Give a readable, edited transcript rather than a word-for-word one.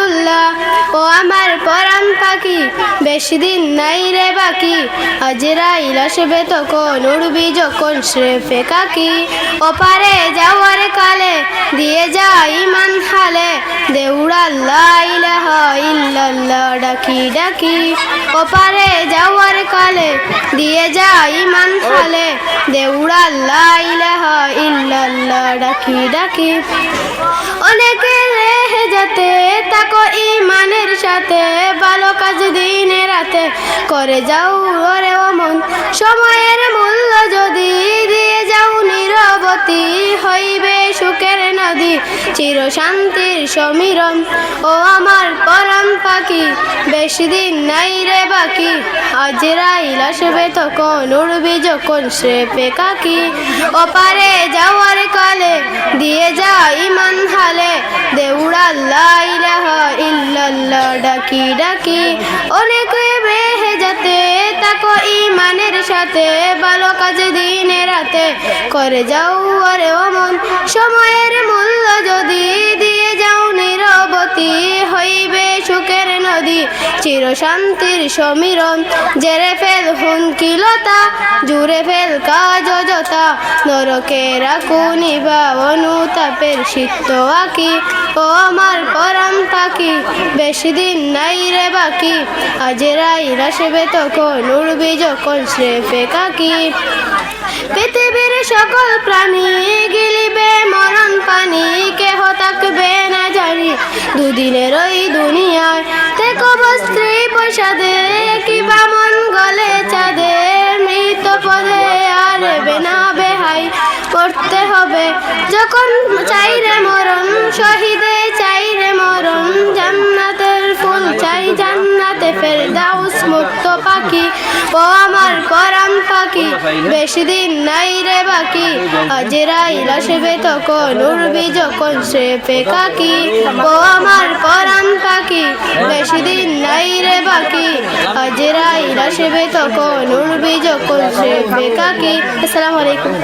রহমাতুল্লাহ। ও আমার পরাণ পাখি বেশি দিন নাই রে বাকি, আজরাইল আসবে তখন উড়বি যখন স্রেফে কাকি। ওপারে যাওয়ার কালে দিয়ে যা ইমান হালে, দেউড়া লা ইলাহা ইল্লাল্লাহ ডাকি ডাকি। ওপারে যাওয়ার কালে দিয়ে যা ইমান হালে, দেউড়া লা ইলাহা ইল্লাল্লাহ ডাকি ডাকি। অনেকে রেহে যেতে তাকো ইমানের সাথে, ভালো কাজ দিনে রাতে করে যাও ওরে ও মন। সময়ের মূল্য যদি দিয়ে যাও নীরবতী, হইবে সুখের নদী চির শান্তির সমীরণ। ও আমার পরাণ পাখি বেশি দিন নাই রে বাকি, আজরাইল আসবে তখন উড়বি যখন স্রেফে কাকি। ওপারে যাওয়ার কালে দিয়ে যা ইমান হালে, দেউড়া লা ইলাহা ইল্লাল্লাহ ডাকি ডাকি। অনেকে বেহে যেতে তাকো ইমানের সাথে, ভালো কাজ দিনে রাতে করে যাও আরে ও মন। সময়ের মূল্য যদি দিয়ে যাও নীরবতী, হইবে সুখের নদী চির শান্তির সমীরণ। জেরে ফেল হুনকিলতা জুড়ে ফেল কাজ অযথা, নরকে রাখুনি বা অনুতাপের সিক্ত আঁকি। ও আমার পরাণ পাখি বেশি দিন নাই রে বাকি, আজরাইল আসবে তখন উড়বি যখন স্রেফে কাকি। পৃথিবীর সকল প্রাণী গিলিবে মরণ পানি, কেহ থাকবে না জানি দুদিনের ওই দুনিয়ায়। দেখো স্ত্রী পয়সা দে কি বামন গলে চাঁদে, মৃত পদে আর বেনা বেহাই করতে হবে যখন চাইরে মরণ। শহীদে চাইরে মরণ, জান্নাতের ফুল চাই জান্নাতে ফেরদাউস মুক্ত পাখি। ও আমার পরাণ পাখি বেশি দিন নাই রে বাকি, আজরাইল আসবে তখন উড়বি যখন স্রেফে কাকি। ও আমার পরাণ পাখি বেশি দিন নাই রে বাকি, আজরাইল আসবে তখন উড়বি যখন স্রেফে কাকি। আসসালামু আলাইকুম।